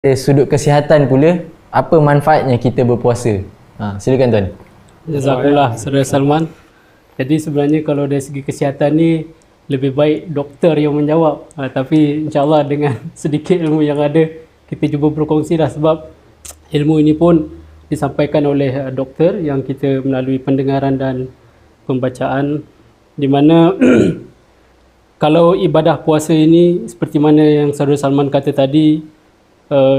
sudut kesihatan pula, apa manfaatnya kita berpuasa? Silakan tuan. Jazakallah Saudara Salman. Jadi sebenarnya kalau dari segi kesihatan ni lebih baik doktor yang menjawab. Tapi insyaAllah dengan sedikit ilmu yang ada, kita cuba berkongsi lah, sebab ilmu ini pun disampaikan oleh doktor yang kita melalui pendengaran dan pembacaan, di mana kalau ibadah puasa ini seperti mana yang Saudara Salman kata tadi,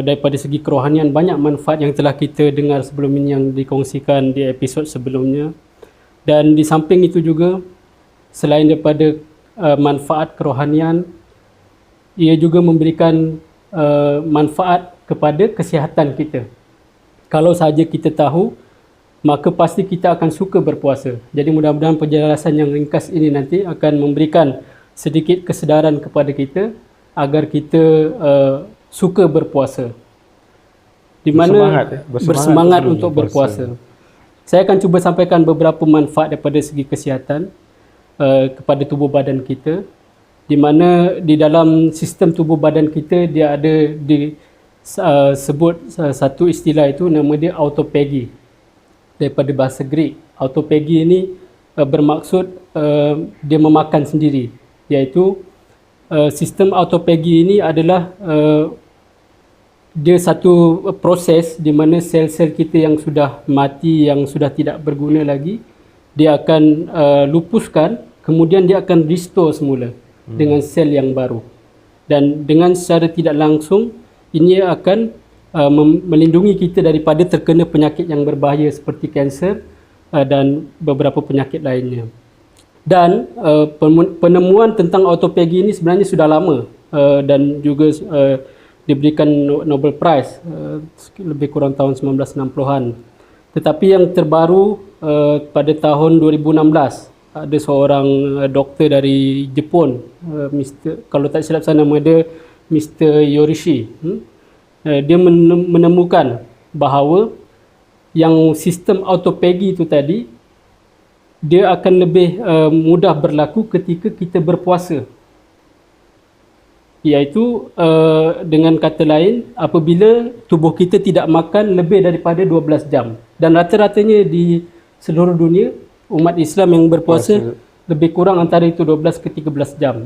daripada segi kerohanian banyak manfaat yang telah kita dengar sebelum ini yang dikongsikan di episod sebelumnya. Dan di samping itu juga, selain daripada manfaat kerohanian, ia juga memberikan manfaat kepada kesihatan kita. Kalau sahaja kita tahu, maka pasti kita akan suka berpuasa. Jadi mudah-mudahan penjelasan yang ringkas ini nanti akan memberikan sedikit kesedaran kepada kita agar kita suka berpuasa, di mana bersemangat untuk berpuasa. Saya akan cuba sampaikan beberapa manfaat daripada segi kesihatan kepada tubuh badan kita, di mana di dalam sistem tubuh badan kita dia ada disebut satu istilah, itu nama dia autophagy, daripada bahasa Greek. Autophagy ini bermaksud dia memakan sendiri, iaitu sistem autophagy ini adalah dia satu proses di mana sel-sel kita yang sudah mati, yang sudah tidak berguna lagi, dia akan lupuskan, kemudian dia akan restore semula dengan sel yang baru. Dan dengan secara tidak langsung, ini akan melindungi kita daripada terkena penyakit yang berbahaya seperti kanser dan beberapa penyakit lainnya. Dan penemuan tentang autophagy ini sebenarnya sudah lama dan juga diberikan Nobel Prize lebih kurang tahun 1960-an. Tetapi yang terbaru pada tahun 2016, ada seorang doktor dari Jepun, kalau tak silap saya nama dia Mr. Yorishi. Dia menemukan bahawa yang sistem autophagy itu tadi, dia akan lebih mudah berlaku ketika kita berpuasa. Iaitu dengan kata lain, apabila tubuh kita tidak makan lebih daripada 12 jam. Dan rata-ratanya di seluruh dunia, umat Islam yang berpuasa lebih kurang antara itu 12 ke 13 jam.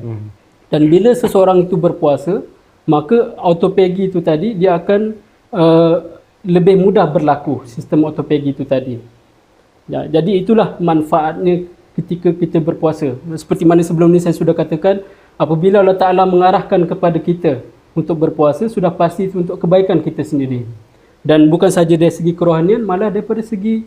Dan bila seseorang itu berpuasa, maka autophagy itu tadi, dia akan lebih mudah berlaku, sistem autophagy itu tadi. Ya, jadi itulah manfaatnya ketika kita berpuasa. Seperti mana sebelum ini saya sudah katakan, apabila Allah Ta'ala mengarahkan kepada kita untuk berpuasa, sudah pasti itu untuk kebaikan kita sendiri. Dan bukan saja dari segi kerohanian, malah daripada segi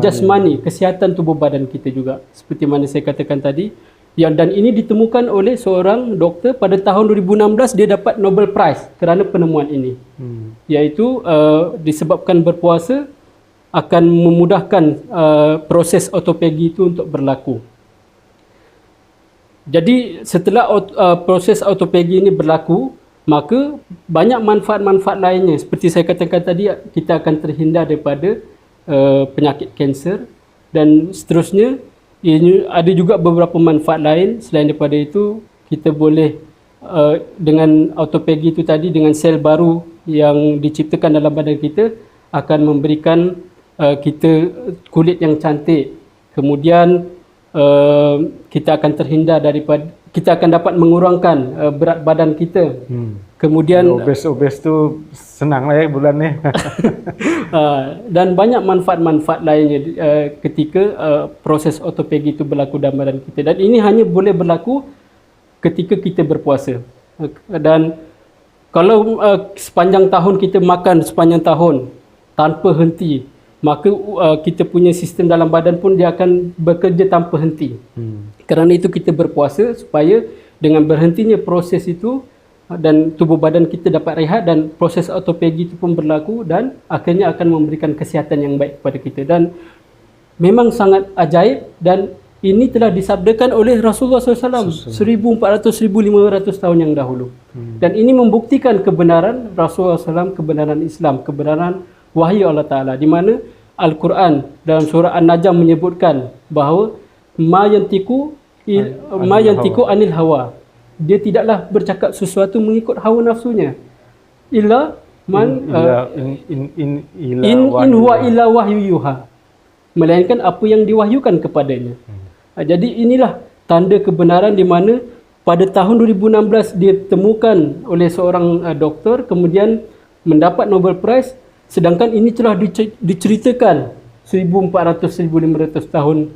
jasmani, kesihatan tubuh badan kita juga. Seperti mana saya katakan tadi, dan ini ditemukan oleh seorang doktor pada tahun 2016, dia dapat Nobel Prize kerana penemuan ini. Iaitu disebabkan berpuasa akan memudahkan proses autophagy itu untuk berlaku. Jadi setelah proses autophagy ini berlaku, maka banyak manfaat-manfaat lainnya. Seperti saya katakan tadi, kita akan terhindar daripada penyakit kanser, dan seterusnya. Ini ada juga beberapa manfaat lain. Selain daripada itu, kita boleh dengan autophagy itu tadi, dengan sel baru yang diciptakan dalam badan kita, akan memberikan kita kulit yang cantik. Kemudian kita akan terhindar daripada, kita akan dapat mengurangkan berat badan kita. Kemudian obes tu senang lah bulan ni. Dan banyak manfaat-manfaat lainnya ketika proses autophagy itu berlaku dalam badan kita. Dan ini hanya boleh berlaku ketika kita berpuasa. Dan kalau sepanjang tahun kita makan sepanjang tahun tanpa henti, maka kita punya sistem dalam badan pun dia akan bekerja tanpa henti. Kerana itu kita berpuasa supaya dengan berhentinya proses itu, dan tubuh badan kita dapat rehat, dan proses autophagy itu pun berlaku, dan akhirnya akan memberikan kesihatan yang baik kepada kita. Dan memang sangat ajaib, dan ini telah disabdakan oleh Rasulullah SAW 1400-1500 tahun yang dahulu. Dan ini membuktikan kebenaran Rasulullah SAW, kebenaran Islam, kebenaran wahyu Allah Ta'ala, di mana Al-Quran dalam surah An-Najm menyebutkan bahawa ma yantiku anil hawa, dia tidaklah bercakap sesuatu mengikut hawa nafsunya, illa in huwa illa wahyu yuha, melainkan apa yang diwahyukan kepadanya. Jadi inilah tanda kebenaran di mana pada tahun 2016 dia temukan oleh seorang doktor, kemudian mendapat Nobel Prize, sedangkan ini telah diceritakan 1400-1500 tahun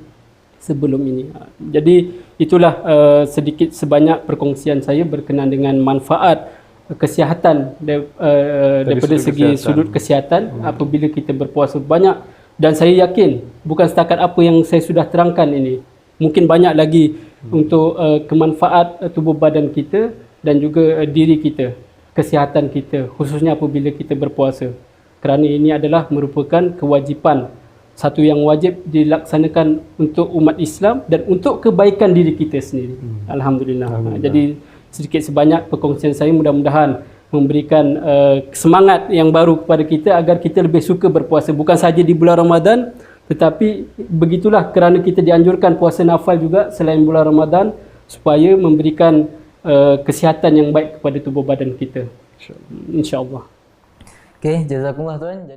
sebelum ini. Jadi itulah sedikit sebanyak perkongsian saya berkenaan dengan manfaat kesihatan daripada segi sudut kesihatan apabila kita berpuasa banyak. Dan saya yakin bukan setakat apa yang saya sudah terangkan ini, mungkin banyak lagi untuk kemanfaat tubuh badan kita dan juga diri kita, kesihatan kita, khususnya apabila kita berpuasa. Kerana ini adalah merupakan kewajipan, satu yang wajib dilaksanakan untuk umat Islam dan untuk kebaikan diri kita sendiri. Alhamdulillah. Jadi sedikit sebanyak perkongsian saya mudah-mudahan memberikan semangat yang baru kepada kita agar kita lebih suka berpuasa, bukan saja di bulan Ramadan, tetapi begitulah kerana kita dianjurkan puasa nafal juga selain bulan Ramadan supaya memberikan kesihatan yang baik kepada tubuh badan kita. InsyaAllah. Okey, jazakumullah tuan.